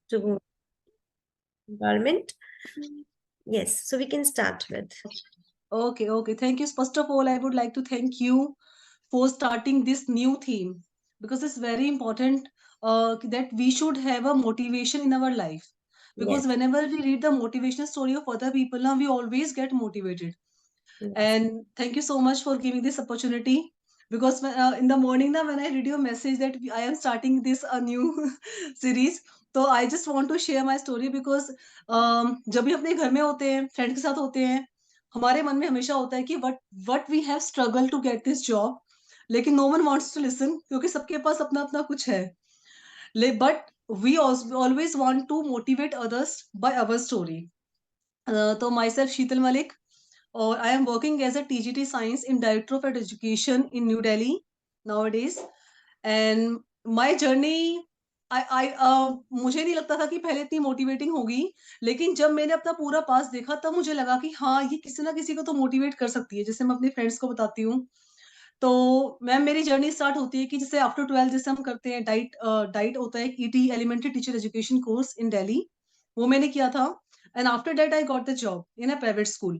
to environment. Yes, so we can start with. Okay. Thank you. First of all, I would like to thank you for starting this new theme because it's very important that we should have a motivation in our life. Because Yes, whenever we read the motivational story of other people, now we always get motivated. yes, And thank you so much for giving this opportunity. Because in the morning now, when I read your message that I am starting this a new series, तो I just want to share my story because जब भी अपने घर में होते हैं, friend के साथ होते हैं, हमारे मन में हमेशा होता है कि what we have struggled to get this job, लेकिन no one wants to listen क्योंकि सबके पास अपना अपना कुछ है. But we also always want to motivate others by our story. तो myself Sheetal Malik, or I am working as a TGT Science in Director of Education in New Delhi nowadays. And my journey, मुझे नहीं लगता था कि पहले इतनी motivating होगी, लेकिन जब मैंने अपना पूरा पास देखा तब मुझे लगा कि हाँ, ये किसी ना किसी को तो मोटिवेट कर सकती है, जैसे मैं अपने फ्रेंड्स को बताती हूँ. तो मैम मेरी जर्नी स्टार्ट होती है कि जैसे आफ्टर 12 जैसे हम करते हैं डाइट होता है ET elementary teacher education course in Delhi, वो मैंने किया था. And after that I got the job in a private school.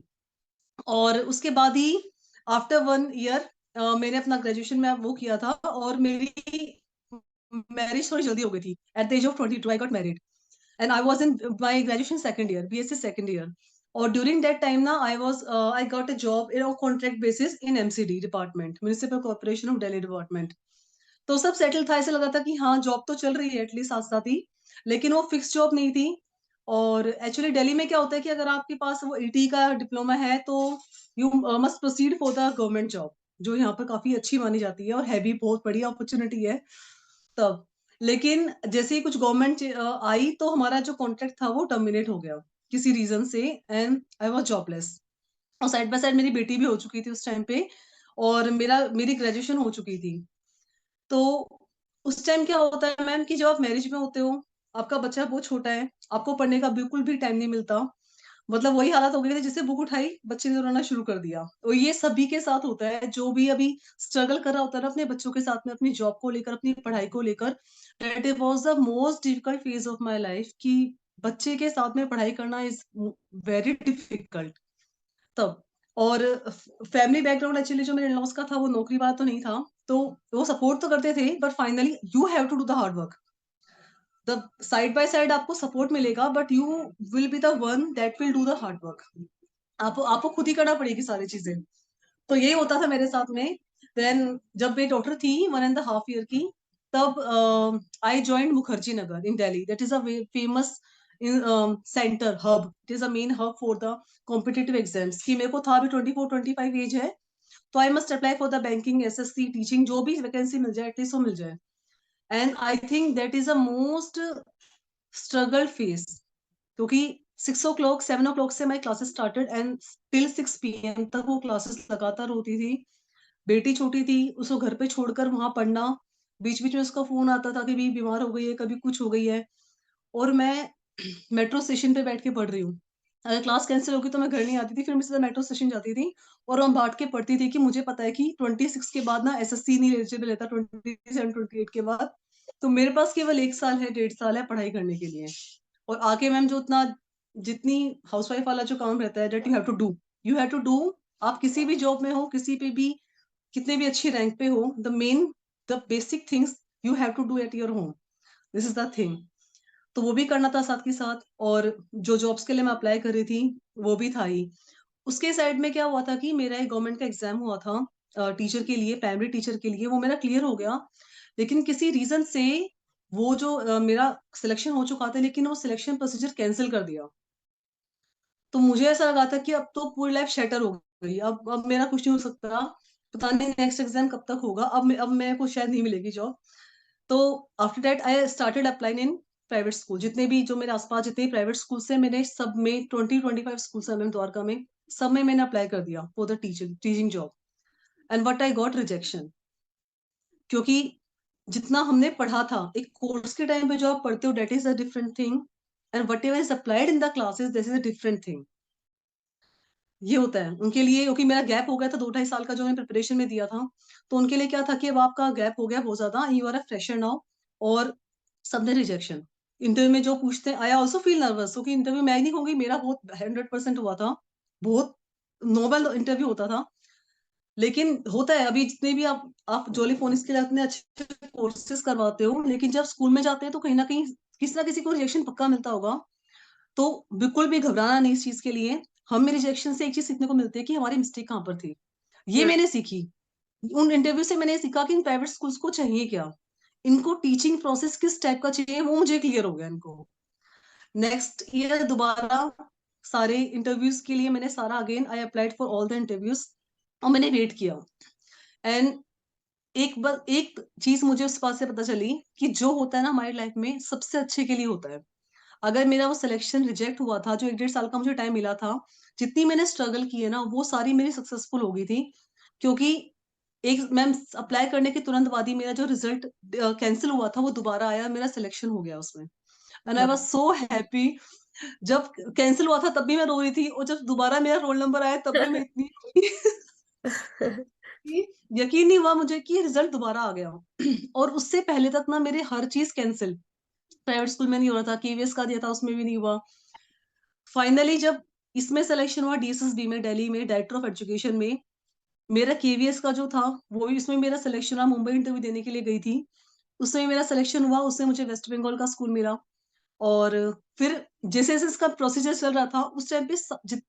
और उसके बाद ही आफ्टर 1 ईयर मैंने अपना ग्रेजुएशन में वो किया था और मेरी मैरिज थोड़ी जल्दी हो गई थी. At the age of 22 I got married and I was in my graduation second year, BSc second year. और ड्यूरिंग दैट टाइम ना I got a job in contract basis in MCD department, municipal corporation of Delhi department. तो सब settle था, ऐसा लगा था कि हाँ जॉब तो चल रही है एटलीस्ट साथ साथ ही, लेकिन वो फिक्स जॉब नहीं थी. और एक्चुअली दिल्ली में क्या होता है कि अगर आपके पास वो ईटी का डिप्लोमा है तो you must proceed for the government job, जो यहाँ पर काफी अच्छी मानी जाती है और है भी बहुत बढ़िया अपॉर्चुनिटी है तब. लेकिन जैसे ही कुछ गवर्नमेंट आई तो हमारा जो कॉन्ट्रैक्ट था वो टर्मिनेट हो गया किसी रीजन से, एंड आई वॉज जॉबलेस. और साइड बाय साइड मेरी बेटी भी हो चुकी थी उस टाइम पे, और मेरी ग्रेजुएशन हो चुकी थी. तो उस टाइम क्या होता है मैम कि जब आप मैरिज में होते हो, आपका बच्चा बहुत छोटा है, आपको पढ़ने का बिल्कुल भी टाइम नहीं मिलता. मतलब वही हालत हो गई थी, जिससे बुक उठाई बच्चे ने रोना शुरू कर दिया. और ये सभी के साथ होता है जो भी अभी स्ट्रगल कर रहा होता है ना अपने बच्चों के साथ में, अपनी जॉब को लेकर, अपनी पढ़ाई को लेकर. That it was the most difficult phase of my life कि बच्चे के साथ में पढ़ाई करना इज वेरी डिफिकल्ट तब. और फैमिली बैकग्राउंड एक्चुअली जो मेरे लॉस का था वो नौकरी वाला तो नहीं था, तो वो सपोर्ट तो करते थे, but finally you have to do the hard work. The side by side आपको सपोर्ट मिलेगा, but you will be the one that will do the hard work. आपको खुद ही करना पड़ेगी सारी चीजें. तो यही होता था मेरे साथ में. देन जब मेरी डॉटर थी 1.5 ईयर की, तब I join Mukherjee Nagar in Delhi. That is a famous centre hub. It is a main hub for the competitive exams. कि मेरे को था अभी 24-25 एज है, तो I must apply for the banking, SSC, teaching, जो भी वैकेंसी मिल जाए एटलीस्ट वो मिल जाए. And I think that is a most struggle face, क्योंकि 6 o'clock 7 o'clock से my classes started and till 6 PM तक वो क्लासेस लगातार होती थी. बेटी छोटी थी, उसको घर पे छोड़कर वहां पढ़ना, बीच बीच में उसका फोन आता था कि भी बीमार हो गई है, कभी कुछ हो गई है. और मैं मेट्रो स्टेशन पे बैठ के पढ़ रही हूँ. अगर क्लास कैंसिल होगी तो मैं घर नहीं आती थी, फिर मैं सीधा मेट्रो स्टेशन जाती थी और हम बांट के पढ़ती थी कि मुझे पता है कि 26 के बाद ना एसएससी नहीं एलिजिबल रहता, 27-28 के बाद. तो मेरे पास केवल 1 साल है, 1.5 साल है पढ़ाई करने के लिए. और आगे मैम जो उतना जितनी हाउसवाइफ वाला जो काम रहता है, that you have to do. आप किसी भी जॉब में हो, किसी पे भी, कितने भी अच्छी रैंक पे हो, the basic things you have to do at your home. This is the thing. तो वो भी करना था साथ के साथ, और जो जॉब्स के लिए मैं अप्लाई कर रही थी वो भी था ही. उसके साइड में क्या हुआ था कि मेरा एक गवर्नमेंट का एग्जाम हुआ था टीचर के लिए, प्राइमरी टीचर के लिए. वो मेरा क्लियर हो गया, लेकिन किसी रीजन से वो जो मेरा सिलेक्शन हो चुका था, लेकिन वो सिलेक्शन प्रोसीजर कैंसिल कर दिया. तो मुझे ऐसा लगा था कि अब तो पूरी लाइफ शेटर हो गई, अब मेरा कुछ नहीं हो सकता, पता नहीं नेक्स्ट एग्जाम कब तक होगा, अब मेरे को शायद नहीं मिलेगी जॉब. तो after that I started applying in private school. जितने भी जो मेरे आसपास जितने प्राइवेट स्कूल से, मैंने सब में 20-25 स्कूल है मैम द्वारका में, सब में मैंने अप्लाई कर दिया for the teaching job. And what I got rejection. क्योंकि जितना हमने पढ़ा था एक कोर्स के टाइम पे, जो आप पढ़ते हो that is a different thing, and what ever is applied in the classes this is a different thing. ये होता है उनके लिए, क्योंकि मेरा गैप हो गया था 2-2.5 साल का जो मैंने प्रिपरेशन में दिया था. तो उनके लिए क्या था कि अब आपका गैप हो गया बहुत ज्यादा, you are a fresher now, और सबने रिजेक्शन. इंटरव्यू में जो पूछते हैं, आई ऑल्सो फील नर्वस, क्योंकि इंटरव्यू मैं नहीं कहूंगी मेरा बहुत 100% हुआ था, बहुत नॉर्मल इंटरव्यू होता था, लेकिन होता है अभी जितने भी आप जॉली फोनिक्स के लिए इतने अच्छे कोर्सेज करवाते हो, लेकिन जब स्कूल में जाते हैं तो कहीं ना कहीं किसी ना किसी को रिजेक्शन पक्का मिलता होगा। तो बिल्कुल भी घबराना नहीं इस चीज के लिए। हमें रिजेक्शन से एक चीज सीखने को मिलती है कि हमारी मिस्टेक कहाँ पर थी, ये हम्म। मैंने सीखी। उन इंटरव्यू से मैंने सीखा कि इन प्राइवेट स्कूल्स को चाहिए क्या, इनको टीचिंग प्रोसेस किस टाइप का चाहिए, वो मुझे क्लियर हो गया इनको। नेक्स्ट ईयर दोबारा सारे इंटरव्यूज के लिए मैंने सारा again I applied for all the interviews, और मैंने वेट किया। एंड एक चीज मुझे उस बात से पता चली कि जो होता है ना हमारी लाइफ में सबसे अच्छे के लिए होता है। अगर मेरा वो सिलेक्शन रिजेक्ट हुआ था, जो 1-1.5 साल का मुझे टाइम मिला था, जितनी मैंने स्ट्रगल की है ना वो सारी मेरी सक्सेसफुल हो गई थी। क्योंकि एक मैम अप्लाई करने के तुरंत बाद ही मेरा जो रिजल्ट कैंसिल हुआ था वो दोबारा आया, मेरा सिलेक्शन हो गया उसमें। And I was so happy. जब कैंसिल हुआ था तब भी मैं रो रही थी, और जब दोबारा मेरा रोल नंबर आया तब भी मैं इतनी रोई कि यकीन नहीं हुआ मुझे कि रिजल्ट दोबारा आ गया। और उससे पहले तक ना मेरे हर चीज कैंसिल, प्राइवेट स्कूल में नहीं हो रहा था, केवीएस का दिया था उसमें भी नहीं हुआ। फाइनली जब इसमें सिलेक्शन हुआ डीएसएसबी में, दिल्ली में डायरेक्टर ऑफ एजुकेशन में, मेरा केवीएस का जो था वो भी, इसमें मेरा सिलेक्शन हुआ। मुंबई इंटरव्यू देने के लिए गई थी, उसमें मेरा सिलेक्शन हुआ, उससे मुझे वेस्ट बंगाल का स्कूल मिला। और फिर जैसे जैसे इसका प्रोसीजर चल रहा था उस टाइम पे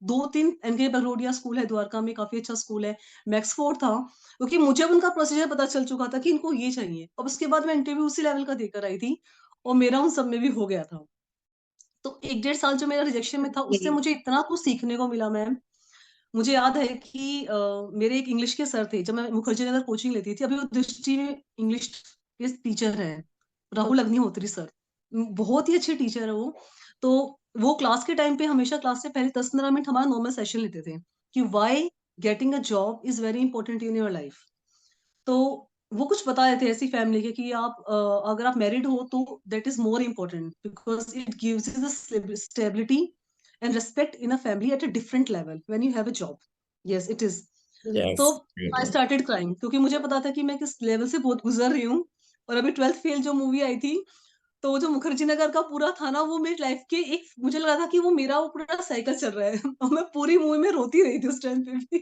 2-3 एनके बगरोडिया स्कूल है द्वारका में, काफी अच्छा स्कूल है, मैक्सफोर्ड था, क्योंकि मुझे अब उनका प्रोसीजर पता चल चुका था कि इनको ये चाहिए। अब उसके बाद मैं इंटरव्यू उसी लेवल का देकर आई थी, और मेरा उन सब में भी हो गया था। तो 1-1.5 साल जो मेरा रिजेक्शन में था उससे जी। मुझे इतना कुछ सीखने को मिला मैम। मुझे याद है कि मेरे एक इंग्लिश के सर थे, जब मैं मुखर्जी नगर कोचिंग लेती थी, अभी वो दृष्टि में इंग्लिश के टीचर हैं, राहुल अग्निहोत्री सर। बहुत ही अच्छे टीचर है वो। तो वो क्लास के टाइम पे हमेशा क्लास से पहले 10-15 मिनट हमारा नॉर्मल सेशन लेते थे कि why getting a job is very important in your life. तो वो कुछ बता रहे थे ऐसी फैमिली के कि आप अगर आप मैरिड हो तो that is more important, because it gives you the stability and respect in a family at a different level when you have a job. Yes it is. Yes. तो आई स्टार्टेड क्राइंग, क्योंकि मुझे पता था कि मैं किस level से बहुत गुजर रही हूँ। और अभी 12th फेल जो मूवी आई थी, तो वो जो मुखर्जी नगर का पूरा था ना, वो मेरी लाइफ के एक, मुझे लगा था कि वो मेरा वो पूरा साइकिल चल रहा है और मैं पूरी मूवी में रोती रही थी उस टाइम पे भी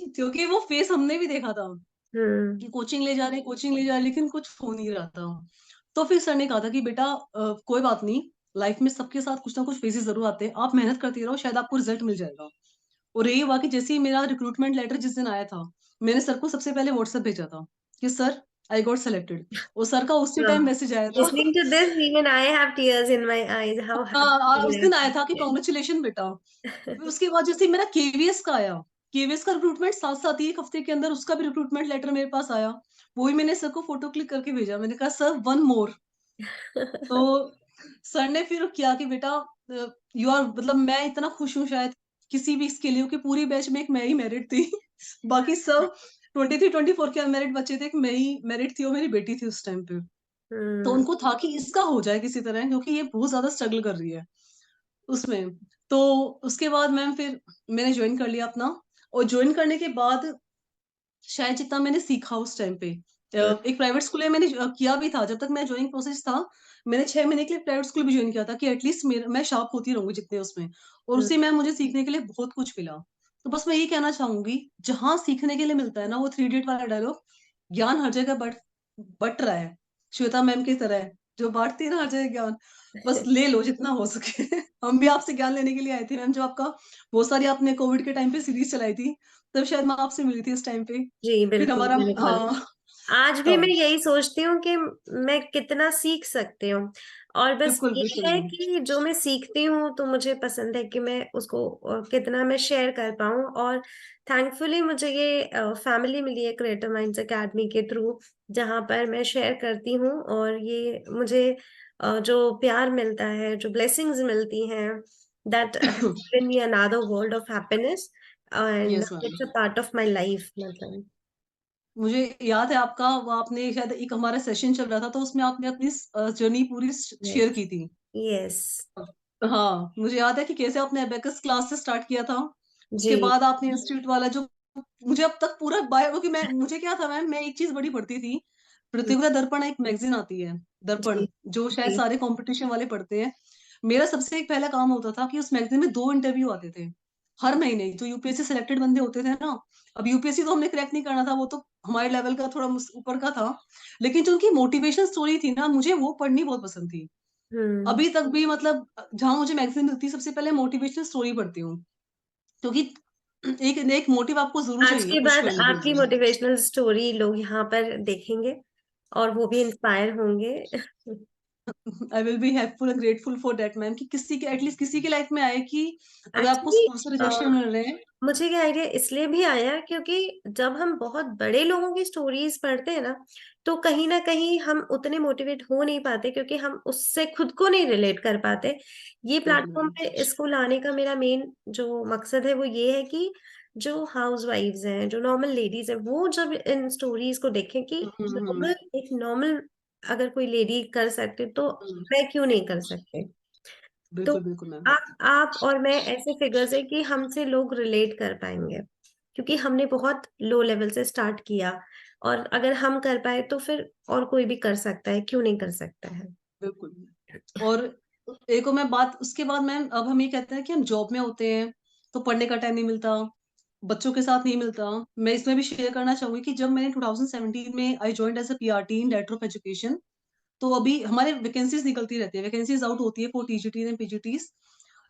क्योंकि वो फेस हमने भी देखा था हम्म। कि कोचिंग ले जा रहे हैं, कोचिंग ले जा रहे हैं, लेकिन कुछ हो नहीं रहा था। तो फिर सर ने कहा था कि बेटा कोई बात नहीं, लाइफ में सबके साथ कुछ ना कुछ फेजेस जरूर आते हैं, आप मेहनत करते रहो, शायद आपको रिजल्ट मिल जाएगा। और यही हुआ कि जैसे ही मेरा रिक्रूटमेंट लेटर जिस दिन आया था, मैंने सर को सबसे पहले व्हाट्सएप भेजा था कि सर आई गॉट सेलेक्टेड, और सर का उसी टाइम मैसेज आया था। Listening to this, even I have tears in my eyes. How happy उस I दिन आया था कि कॉन्ग्रेचुलेशन बेटा। फिर am. उसके बाद जैसे ही मेरा केवीएस का आया, केवीएस का रिक्रूटमेंट साथ साथ ही एक हफ्ते के अंदर उसका भी रिक्रूटमेंट लेटर मेरे पास आया। वो भी मैंने सर को फोटो क्लिक करके भेजा, मैंने कहा सर वन मोर। तो सर ने फिर किया कि बेटा यू आर, मतलब मैं इतना खुश हूँ शायद किसी भी इसके लिए कि पूरी बैच में एक मैं ही मेरिट थी बाकी सब 23-24 के अनमेरिड बच्चे थे, एक मैं ही मेरिट थी और मेरी बेटी थी उस टाइम पे। तो हम्म। उनको था कि इसका हो जाए किसी तरह, क्योंकि ये बहुत ज्यादा स्ट्रगल कर रही है उसमें। तो उसके बाद मैम फिर मैंने ज्वाइन कर लिया अपना। और ज्वाइन करने के बाद शायद जितना मैंने सीखा उस टाइम पे, एक प्राइवेट स्कूल में मैंने किया भी था, जब तक मैं ज्वाइनिंग प्रोसेस था मैंने 6 महीने के लिए प्राइवेट स्कूल भी ज्वाइन किया था कि एटलीस्ट मैं शार्प होती रहूंगी जितने उसमें। और हम्म। उसी में मुझे सीखने के लिए बहुत कुछ मिला। तो बस मैं ये कहना चाहूंगी, जहां सीखने के लिए मिलता है ना, वो 3 इडियट वाला डायलॉग, ज्ञान हर जगह बट रहा है, श्वेता मैम की तरह है, जो बांटती है ना हर जगह ज्ञान, बस ले लो जितना हो सके हम भी आपसे ज्ञान लेने के लिए आए थे मैम, जो आपका बहुत सारी आपने कोविड के टाइम पे सीरीज चलाई थी, तब शायद मैं आपसे मिली थी इस टाइम पे। जी फिर बिल्कुल हमारा, बिल्कुल। हाँ, आज भी मैं तब यही सोचती हूँ कि मैं कितना सीख सकती हूँ। और बस बिल्कुल ये बिल्कुल है मैम। कि जो मैं सीखती हूँ तो मुझे पसंद है कि मैं उसको कितना मैं शेयर कर पाऊँ। और थैंकफुली मुझे ये फैमिली मिली है क्रिएटिव माइंड्स एकेडमी के थ्रू, जहाँ पर मैं शेयर करती हूँ। और ये मुझे जो प्यार मिलता है, जो ब्लेसिंग्स मिलती हैं, that given me another world of happiness, and yes ma'am. It's a part of my life मतलब। मुझे याद है आपका वो, आपने शायद एक हमारा सेशन चल रहा था तो उसमें आपने अपनी जर्नी पूरी शेयर यस। की थी। यस। हाँ मुझे याद है कि कैसे आपने अबेकस क्लास से स्टार्ट किया था, उसके जी। बाद आपने इंस्टीट्यूट वाला जो, मुझे अब तक पूरा बायो, क्योंकि मैं, मुझे क्या था मैम, मैं एक चीज बड़ी पढ़ती थी, प्रतियोगिता दर्पण एक मैगजीन आती है, दर्पण, जी, जो शायद जी। सारे कंपटीशन वाले पढ़ते हैं। मेरा सबसे एक पहला काम होता था कि उस मैगजीन में 2 इंटरव्यू आते थे हर महीने, जो यूपीएससी सिलेक्टेड बंदे होते थे ना। अब यूपीएससी तो हमने क्रैक नहीं करना था, वो तो हमारे लेवल का थोड़ा ऊपर का था। लेकिन जो उनकी मोटिवेशन स्टोरी थी ना, मुझे वो पढ़नी बहुत पसंद थी। हुँ। अभी तक भी मतलब जहां मुझे मैगजीन मिलती है, सबसे पहले मोटिवेशनल स्टोरी पढ़ती हूँ, क्योंकि एक एक मोटिव आपको जरूर आज चाहिए के पुश बाद करने के आपकी लिए। मोटिवेशनल स्टोरी लोग यहाँ पर देखेंगे और वो भी इंस्पायर होंगे। I will be happyful and grateful for that ma'am, कि किसी के एटलीस्ट किसी की लाइफ में आए कि अगर आपको एक्चुअली स्कूल से रिजेक्शन मिल रहे हैं। मुझे ये आइडिया इसलिए भी आया क्योंकि जब हम बहुत बड़े लोगों की स्टोरीज पढ़ते हैं ना, तो कहीं ना कहीं हम उतने मोटिवेट हो नहीं पाते क्योंकि हम उससे खुद को नहीं रिलेट कर पाते। ये प्लेटफॉर्म बिल्कुल। पे इसको लाने का मेरा मेन जो मकसद है वो ये है कि जो हाउस वाइफ्स हैं, जो नॉर्मल लेडीज हैं, वो जब इन स्टोरीज को देखें कि हम्म। नॉर्मल एक नॉर्मल अगर कोई लेडी कर सकते तो हम्म, मैं क्यों नहीं कर सकते। तो बिल्कुल बिल्कुल मैम। आप और मैं ऐसे फिगर्स है कि हमसे लोग रिलेट कर पाएंगे क्योंकि हमने बहुत लो लेवल से स्टार्ट किया, और अगर हम कर पाए तो फिर और कोई भी कर सकता है, क्यों नहीं कर सकता है। बिल्कुल। और एक और मैं बात उसके बाद मैम, अब हम ये कहते हैं कि हम जॉब में होते हैं तो पढ़ने का टाइम नहीं मिलता, बच्चों के साथ नहीं मिलता। मैं इसमें भी शेयर करना चाहूंगी कि जब मैंने 2017 में I joined as a PRT in director of education, तो अभी हमारे वैकेंसीज निकलती रहती है, वैकेंसीज आउट होती है फॉर टीजीटी एंड पीजीटीज।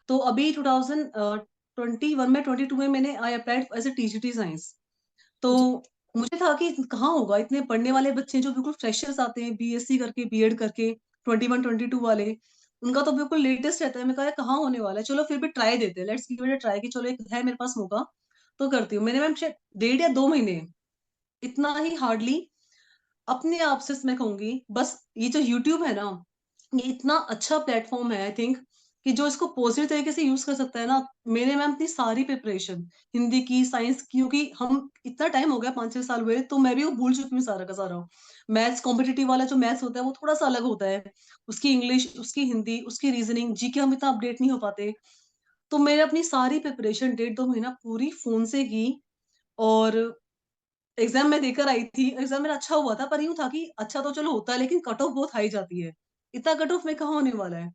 तो अभी 2021 में 22 में मैंने I applied as a TGT science. तो जी। मुझे था कि कहाँ होगा, इतने पढ़ने वाले बच्चे जो बिल्कुल फ्रेशर्स आते हैं बीएससी करके बीएड करके, 21-22 वाले, उनका तो बिल्कुल लेटेस्ट रहता है। मैं कहा कहाँ होने वाला है, चलो फिर भी ट्राई देते हैं, let's give it a try, कि चलो एक है मेरे पास मौका तो करती हूँ। मैंने मैम शायद 1.5 या 2 महीने, इतना ही हार्डली, अपने आप से मैं कहूंगी, बस ये जो यूट्यूब है ना, ये इतना अच्छा प्लेटफॉर्म है आई थिंक, कि जो इसको पॉजिटिव तरीके से यूज कर सकता है ना। मैंने मैम अपनी सारी प्रिपरेशन, हिंदी की, साइंस की, क्योंकि हम इतना टाइम हो गया 5-6 साल हुए, तो मैं भी वो भूल चुकी हूँ सारा का सारा। मैथ्स कॉम्पिटिटिव वाला जो मैथ्स होता है वो थोड़ा सा अलग होता है, उसकी इंग्लिश, उसकी हिंदी, उसकी रीजनिंग, जीके हम इतना अपडेट नहीं हो पाते। तो मैंने अपनी सारी प्रिपरेशन 1.5-2 महीना पूरी फोन से की। और एग्जाम मैं देकर आई थी, एग्जाम मेरा अच्छा हुआ था, पर यूं था कि अच्छा तो चलो होता है, लेकिन कट ऑफ बहुत हाई जाती है। इतना कट ऑफ में कहाँ होने वाला है।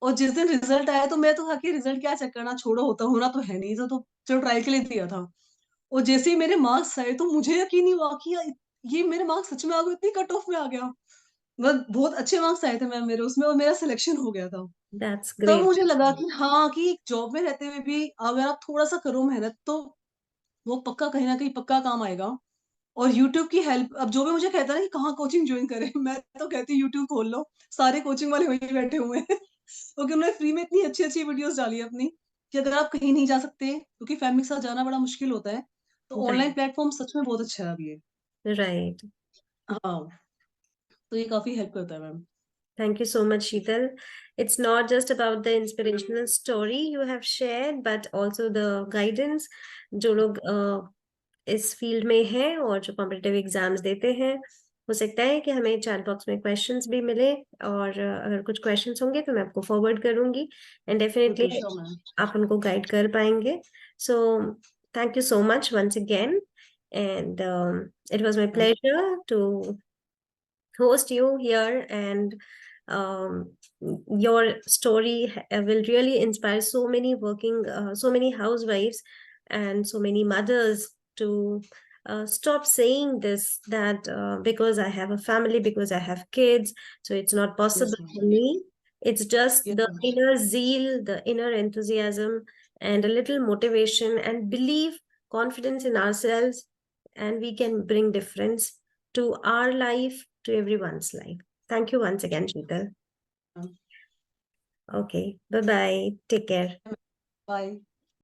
और जिस दिन रिजल्ट आया तो मैं तो था कि रिजल्ट क्या चेक करना, छोड़ो, होता होना तो है नहीं, तो चलो ट्रायल के लिए दिया था। और जैसे ही मेरे मार्क्स आए तो मुझे यकीन नहीं हुआ कि ये मेरे मार्क्स सच में आ गए, इतनी कट ऑफ में आ गया। मतलब बहुत अच्छे मार्क्स आए थे मैम मेरे उसमें, और मेरा सिलेक्शन हो गया था। दैट्स तब ग्रेट। मुझे लगा कि हाँ, कि जॉब में रहते हुए भी अगर आप थोड़ा सा करो मेहनत, तो वो पक्का कहीं ना कहीं पक्का काम आएगा। और यूट्यूब की हेल्प, अब जो भी मुझे कहता है ना कि कहाँ कोचिंग ज्वाइन करें, मैं तो कहती हूँ यूट्यूब खोल लो, सारे कोचिंग वाले वहीं बैठे हुए हैं। क्योंकि उन्होंने फ्री में इतनी अच्छी अच्छी वीडियोस डाली है अपनी, कि अगर आप कहीं नहीं जा सकते क्योंकि फैमिली के साथ जाना बड़ा मुश्किल होता है, तो ऑनलाइन राइट, प्लेटफॉर्म सच में बहुत अच्छा है अभी ये। राइट। हाँ, तो ये काफी हेल्प करता है ma'am. Thank you so much, Sheetal. It's not just about the inspirational story you have shared, but also the guidance जो लोग इस फील्ड में हैं और जो कॉम्पिटिटिव एग्जाम्स देते हैं। हो सकता है कि हमें चैट बॉक्स में क्वेश्चंस भी मिले, और अगर कुछ क्वेश्चंस होंगे तो मैं आपको फॉरवर्ड करूंगी, एंड बिल्कुल डेफिनेटली श्योर मैम। आप उनको गाइड कर पाएंगे। So thank you so much once again, and it was my pleasure to host you here, and um, your story will really inspire so many so many housewives and so many mothers to stop saying this, that because I have a family, because I have kids, so it's not yes possible ma'am. for me. It's just yes the ma'am. inner zeal, the inner enthusiasm, and a little motivation and belief, confidence in ourselves, and we can bring difference to our life, to everyone's life. Thank you once again, Sheetal. Okay, bye bye. Take care. Bye.